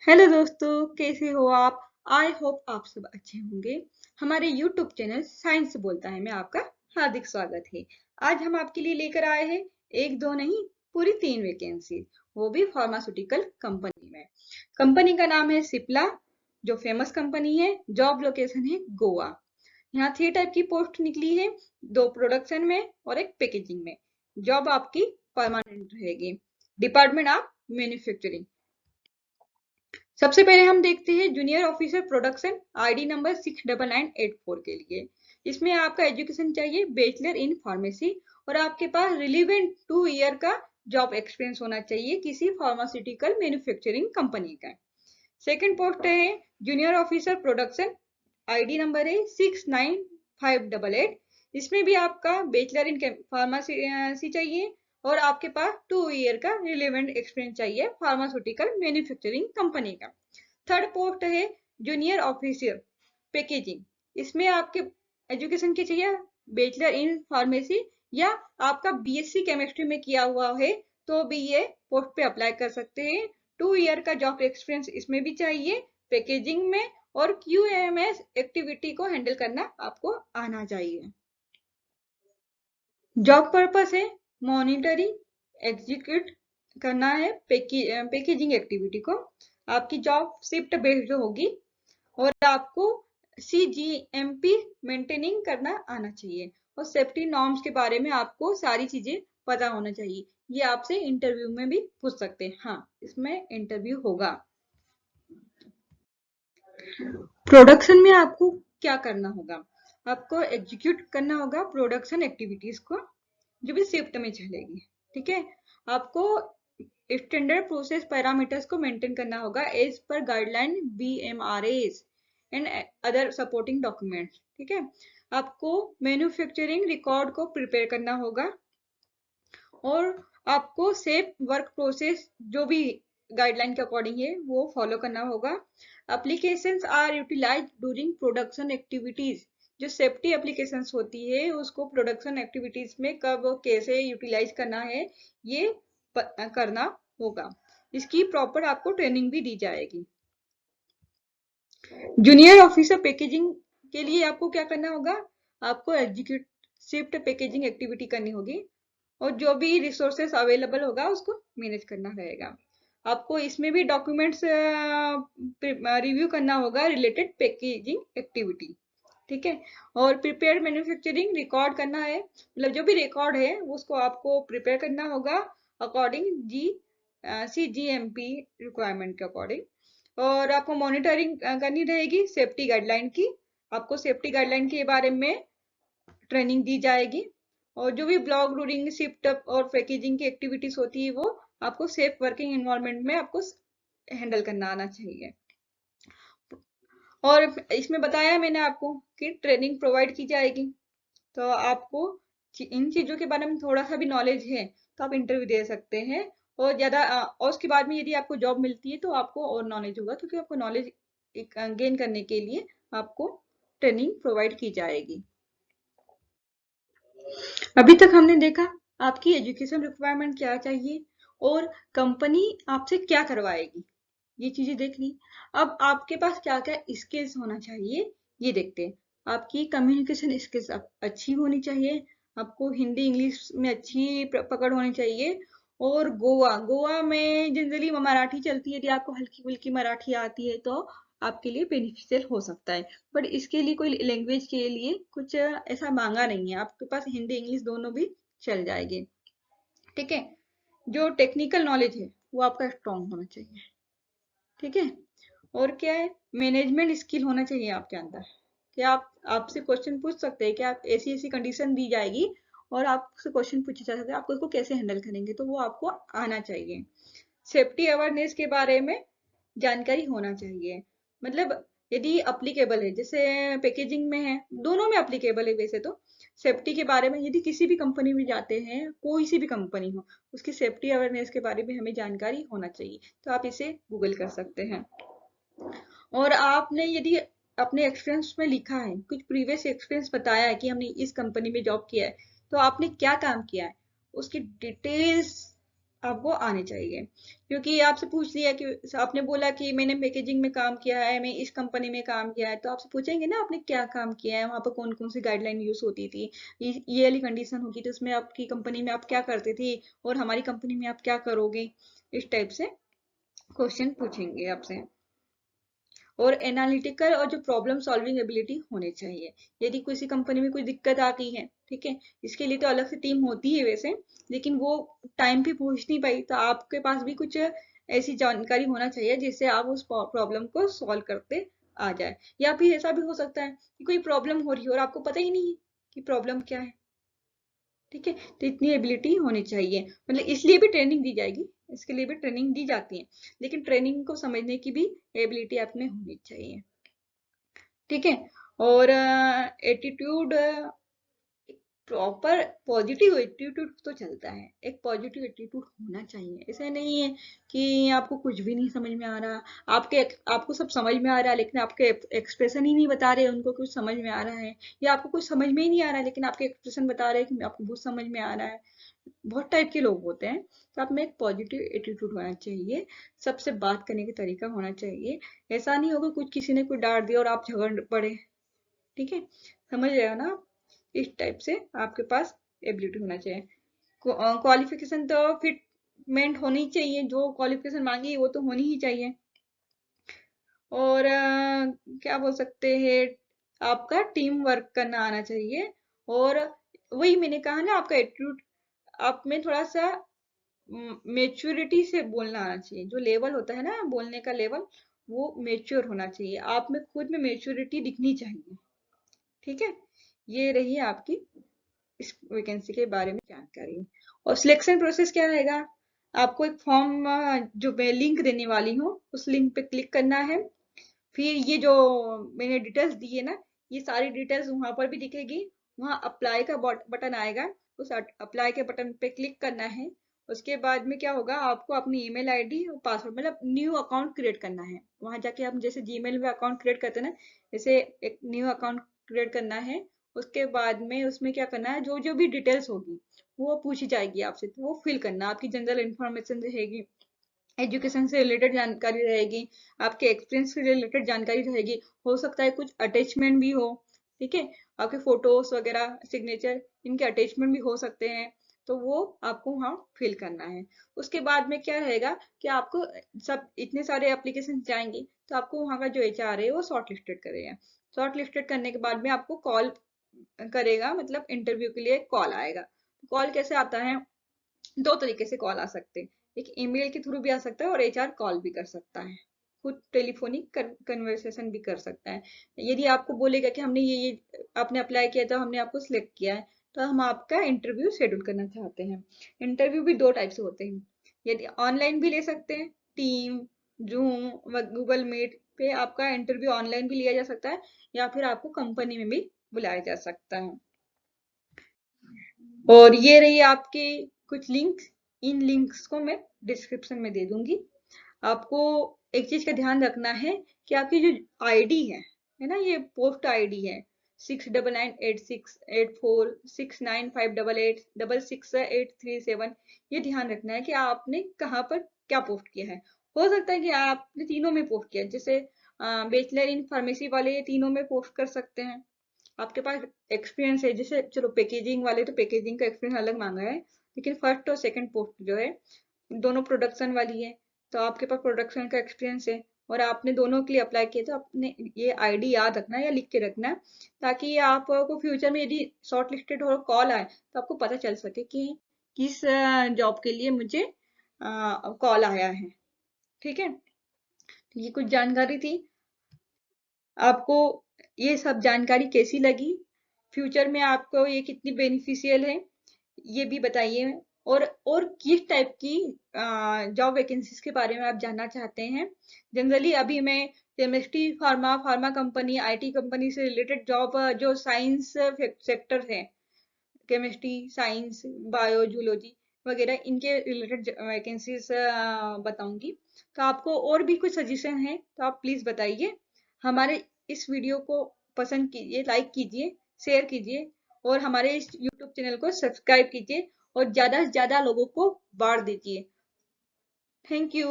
Hello दोस्तों, कैसे हो आप। आई होप आप सब अच्छे होंगे। हमारे यूट्यूब चैनल साइंस बोलता है में आपका हार्दिक स्वागत है। आज हम आपके लिए लेकर आए हैं एक दो नहीं, पूरी 3 वैकेंसी, वो भी फार्मास्यूटिकल कंपनी में। कंपनी का नाम है सिप्ला, जो फेमस कंपनी है। जॉब लोकेशन है गोवा। यहाँ 3 टाइप की पोस्ट निकली है, 2 प्रोडक्शन में और एक पैकेजिंग में। जॉब आपकी परमानेंट रहेगी। डिपार्टमेंट आप मैन्युफैक्चरिंग। सबसे पहले हम देखते हैं junior officer production, ID number 69984 के लिए। इसमें आपका एजुकेशन चाहिए बैचलर इन फार्मेसी, और आपके पास रिलीवेंट 2 ईयर का जॉब एक्सपीरियंस होना चाहिए किसी फार्मास्यूटिकल मैन्युफैक्चरिंग कंपनी का। सेकंड पोस्ट है junior officer production, ID number है 69588। इसमें भी आपका बैचलर इन फार्मेसी चाहिए, और आपके पास 2 ईयर का रिलेवेंट एक्सपीरियंस चाहिए फार्मास्यूटिकल मैन्युफैक्चरिंग कंपनी का। थर्ड पोस्ट है जूनियर ऑफिसर पैकेजिंग। इसमें आपके एजुकेशन के चाहिए बैचलर इन फार्मेसी, या आपका बीएससी केमिस्ट्री में किया हुआ है तो भी ये पोस्ट पे अप्लाई कर सकते हैं। 2 ईयर का जॉब एक्सपीरियंस इसमें भी चाहिए पैकेजिंग में, और क्यूएमएस एक्टिविटी को हैंडल करना आपको आना चाहिए। जॉब पर्पस है मॉनिटरिंग एग्जीक्यूट करना है पैकेजिंग एक्टिविटी को। आपकी जॉब शिफ्ट बेस्ड होगी, और आपको CGMP मेंटेनिंग करना आना चाहिए, और सेफ्टी नॉर्म्स के बारे में आपको सारी चीजें पता होना चाहिए। ये आपसे इंटरव्यू में भी पूछ सकते हैं। हाँ, इसमें इंटरव्यू होगा। प्रोडक्शन में आपको क्या करना होगा, आपको एग्जीक्यूट करना होगा प्रोडक्शन एक्टिविटीज को, जो भी शिफ्ट में चलेगी। ठीक है। आपको स्टैंडर्ड प्रोसेस पैरामीटर्स को मेंटेन करना होगा as per guideline BMRAs and other supporting documents. ठीक है। आपको मैन्युफैक्चरिंग रिकॉर्ड को प्रिपेयर करना होगा, और आपको सेफ वर्क प्रोसेस जो भी गाइडलाइन के अकॉर्डिंग है वो फॉलो करना होगा। Applications are utilize during production activities. जो सेफ्टी एप्लीकेशंस होती है उसको प्रोडक्शन एक्टिविटीज में कब कैसे यूटिलाइज करना है, ये करना होगा। इसकी प्रॉपर आपको ट्रेनिंग भी दी जाएगी। जूनियर ऑफिसर पैकेजिंग के लिए आपको क्या करना होगा, आपको एग्जीक्यूट शिफ्ट पैकेजिंग एक्टिविटी करनी होगी, और जो भी रिसोर्सेस अवेलेबल होगा उसको मैनेज करना रहेगा। आपको इसमें भी डॉक्यूमेंट्स रिव्यू करना होगा रिलेटेड पैकेजिंग एक्टिविटी। ठीक है। और प्रिपेयर मैन्युफैक्चरिंग रिकॉर्ड करना है, मतलब जो भी रिकॉर्ड है उसको आपको प्रिपेयर करना होगा अकॉर्डिंग CGMP रिक्वायरमेंट के अकॉर्डिंग। और आपको मॉनिटरिंग करनी रहेगी सेफ्टी गाइडलाइन की। आपको सेफ्टी गाइडलाइन के बारे में ट्रेनिंग दी जाएगी, और जो भी ब्लॉक ड्यूरिंग शिफ्ट और पैकेजिंग की एक्टिविटीज होती है वो आपको सेफ वर्किंग एनवायरनमेंट में आपको हैंडल करना आना चाहिए। और इसमें बताया मैंने आपको कि ट्रेनिंग प्रोवाइड की जाएगी, तो आपको इन चीजों के बारे में थोड़ा सा भी नॉलेज है तो आप इंटरव्यू दे सकते हैं। और ज्यादा और उसके बाद में यदि आपको जॉब मिलती है तो आपको और नॉलेज होगा, क्योंकि आपको नॉलेज गेन करने के लिए आपको ट्रेनिंग प्रोवाइड की जाएगी। अभी तक हमने देखा आपकी एजुकेशन रिक्वायरमेंट क्या चाहिए, और कंपनी आपसे क्या करवाएगी, ये चीजें देख ली। अब आपके पास क्या क्या स्किल्स होना चाहिए ये देखते हैं। आपकी कम्युनिकेशन स्किल्स अच्छी होनी चाहिए, आपको हिंदी इंग्लिश में अच्छी पकड़ होनी चाहिए। और गोवा गोवा में जनरली मराठी चलती है, यदि आपको हल्की फुल्की मराठी आती है तो आपके लिए बेनिफिशियल हो सकता है। बट इसके लिए कोई लैंग्वेज के लिए कुछ ऐसा मांगा नहीं है, आपके पास हिंदी इंग्लिश दोनों भी चल जाएगी। ठीक है। जो टेक्निकल नॉलेज है वो आपका स्ट्रांग होना चाहिए। ठीक है। और क्या है, मैनेजमेंट स्किल होना चाहिए आपके अंदर, कि आप आपसे क्वेश्चन पूछ सकते हैं कि आप ऐसी ऐसी कंडीशन दी जाएगी और आपसे क्वेश्चन पूछे जा सकते हैं, आपको उसको कैसे हैंडल करेंगे, तो वो आपको आना चाहिए। सेफ्टी अवेयरनेस के बारे में जानकारी होना चाहिए, मतलब यदि अप्लीकेबल है, जैसे पैकेजिंग में है, दोनों में अप्लीकेबल है वैसे तो। सेफ्टी के बारे में यदि किसी भी कंपनी में जाते हैं, कोई सी भी कंपनी हो, उसकी सेफ्टी अवेयरनेस के बारे में हमें जानकारी होना चाहिए, तो आप इसे गूगल कर सकते हैं। और आपने यदि अपने एक्सपीरियंस में लिखा है, कुछ प्रीवियस एक्सपीरियंस बताया है कि हमने इस कंपनी में जॉब किया है, तो आपने क्या काम किया है उसकी डिटेल्स आपको आने चाहिए। क्योंकि आपसे पूछ लिया कि आपने बोला कि मैंने पैकेजिंग में काम किया है, मैं इस कंपनी में काम किया है, तो आपसे पूछेंगे ना आपने क्या काम किया है, वहां पर कौन कौन सी गाइडलाइन यूज होती थी, ये वाली कंडीशन होगी तो उसमें आपकी कंपनी में आप क्या करते थे और हमारी कंपनी में आप क्या करोगे, इस टाइप से क्वेश्चन पूछेंगे आपसे। और एनालिटिकल और जो प्रॉब्लम सॉल्विंग एबिलिटी होनी चाहिए। यदि किसी कंपनी में कोई दिक्कत आती है, ठीक है, इसके लिए तो अलग से टीम होती है वैसे, लेकिन वो टाइम पे पहुंच नहीं पाई तो आपके पास भी कुछ ऐसी जानकारी होना चाहिए जिससे आप उस प्रॉब्लम को सॉल्व करते आ जाए। या फिर ऐसा भी हो सकता है कि कोई प्रॉब्लम हो रही है और आपको पता ही नहीं है कि प्रॉब्लम क्या है, ठीक है, तो इतनी एबिलिटी होनी चाहिए। मतलब इसलिए भी ट्रेनिंग दी जाएगी, इसके लिए भी ट्रेनिंग दी जाती है, लेकिन ट्रेनिंग को समझने की भी एबिलिटी आप में होनी चाहिए, ठीक है। और एटीट्यूड, प्रॉपर पॉजिटिव एटीट्यूड तो चलता है, एक पॉजिटिव एटीट्यूड होना चाहिए। ऐसा नहीं है कि आपको कुछ भी नहीं समझ में आ रहा, आपको सब समझ में आ रहा है लेकिन आपके एक्सप्रेशन ही नहीं बता रहे उनको कुछ समझ में आ रहा है, या आपको कुछ समझ में ही नहीं आ रहा है लेकिन आपके एक्सप्रेशन बता रहे हैं कि आपको बहुत समझ में आ रहा है। बहुत टाइप के लोग होते हैं, तो आप में एक पॉजिटिव एटीट्यूड होना चाहिए, सबसे बात करने का तरीका होना चाहिए। ऐसा नहीं होगा कुछ किसी ने कुछ डांट दिया और आप झगड़ पड़े, ठीक है, समझ रहे हो ना आप? इस टाइप से आपके पास एबिलिटी होना चाहिए। क्वालिफिकेशन तो फिटमेंट होनी चाहिए, जो क्वालिफिकेशन मांगी वो तो होनी ही चाहिए। और क्या बोल सकते हैं, आपका टीम वर्क करना आना चाहिए। और वही मैंने कहा ना, आपका एटीट्यूड, आप में थोड़ा सा मेच्योरिटी से बोलना आना चाहिए। जो लेवल होता है ना बोलने का लेवल, वो मेच्योर होना चाहिए, आप में खुद में मेच्योरिटी दिखनी चाहिए, ठीक है। ये रही आपकी इस वैकेंसी के बारे में जानकारी। और सिलेक्शन प्रोसेस क्या रहेगा, आपको एक फॉर्म जो मैं लिंक देने वाली हूँ उस लिंक पे क्लिक करना है। फिर ये जो मैंने डिटेल्स दी है ना, ये सारी डिटेल्स वहां पर भी दिखेगी। वहां अप्लाई का बटन आएगा, उस अप्लाई के बटन पे क्लिक करना है। उसके बाद में क्या होगा, आपको अपनी ईमेल आईडी और पासवर्ड, मतलब न्यू अकाउंट क्रिएट करना है। वहां जाके हम जैसे जीमेल में अकाउंट क्रिएट करते हैं ना, जैसे एक न्यू अकाउंट क्रिएट करना है। उसके बाद में उसमें क्या करना है, जो जो भी डिटेल्स होगी वो पूछी जाएगी आपसे, तो वो फिल करना। आपकी जनरल इंफॉर्मेशन रहेगी, एजुकेशन से रिलेटेड जानकारी रहेगी, आपके एक्सपीरियंस से रिलेटेड जानकारी रहेगी, हो सकता है कुछ अटैचमेंट भी हो, ठीक है, आपके फोटोज वगैरह सिग्नेचर इनके अटैचमेंट भी हो सकते हैं, तो वो आपको वहाँ फिल करना है। उसके बाद में क्या रहेगा कि आपको सब इतने सारे एप्लीकेशन जाएंगे तो आपको वहाँ का जो एचआर है वो शॉर्ट लिस्टेड करेगा। शॉर्ट लिस्टेड करने के बाद में आपको कॉल करेगा, मतलब इंटरव्यू के लिए कॉल आएगा। कॉल कैसे आता है, दो तरीके से कॉल आ सकते हैं, एक ईमेल के थ्रू भी आ सकता है और एचआर कॉल भी कर सकता है, खुद टेलीफोनिक कन्वर्सेशन भी कर सकता है। यदि आपको बोलेगा कि हमने ये आपने अप्लाई किया तो हमने आपको सिलेक्ट किया है, तो हम आपका इंटरव्यू शेड्यूल करना चाहते हैं। इंटरव्यू भी दो टाइप से होते हैं, यदि ऑनलाइन भी ले सकते हैं, टीम, जूम व गूगल मीट पे आपका इंटरव्यू ऑनलाइन भी लिया जा सकता है, या फिर आपको कंपनी में भी बुलाया जा सकता है। और ये रही आपकी कुछ लिंक्स, इन लिंक्स को मैं डिस्क्रिप्शन में दे दूंगी। आपको एक चीज का ध्यान रखना है कि आपकी जो आईडी है ना, ये पोस्ट आईडी है 69968469588866 ये ध्यान रखना है कि आपने कहाँ पर क्या पोस्ट किया है। हो सकता है कि आपने तीनों में पोस्ट किया है, जैसे बैचलर इन फार्मेसी वाले ये तीनों में पोस्ट कर सकते हैं। आपके पास एक्सपीरियंस है, जैसे चलो पैकेजिंग वाले तो पैकेजिंग का एक्सपीरियंस अलग मांगा है, लेकिन फर्स्ट और सेकंड पोस्ट जो है दोनों प्रोडक्शन वाली है, तो आपके पास प्रोडक्शन का एक्सपीरियंस है और आपने दोनों के लिए अप्लाई किया, तो आपने ये आईडी याद रखना या लिख के रखना, ताकि आपको फ्यूचर में यदि शॉर्ट लिस्टेड हो कॉल आए तो आपको पता चल सके कि किस जॉब के लिए मुझे कॉल आया है, ठीक है। तो ये कुछ जानकारी थी। आपको ये सब जानकारी कैसी लगी, फ्यूचर में आपको ये कितनी बेनिफिशियल है, ये भी बताइए। और किस टाइप की जॉब वैकेंसीज के बारे में आप जानना चाहते हैं। जनरली अभी मैं chemistry, pharma company, IT company से रिलेटेड जॉब, जो साइंस सेक्टर है, केमिस्ट्री, साइंस, बायो, जूलॉजी वगैरह, इनके रिलेटेड वैकेंसीज बताऊंगी। तो आपको और भी कुछ सजेशन है तो आप प्लीज बताइए। हमारे इस वीडियो को पसंद कीजिए, लाइक कीजिए, शेयर कीजिए, और हमारे इस यूट्यूब चैनल को सब्सक्राइब कीजिए और ज्यादा से ज्यादा लोगों को बांट दीजिए। Thank you.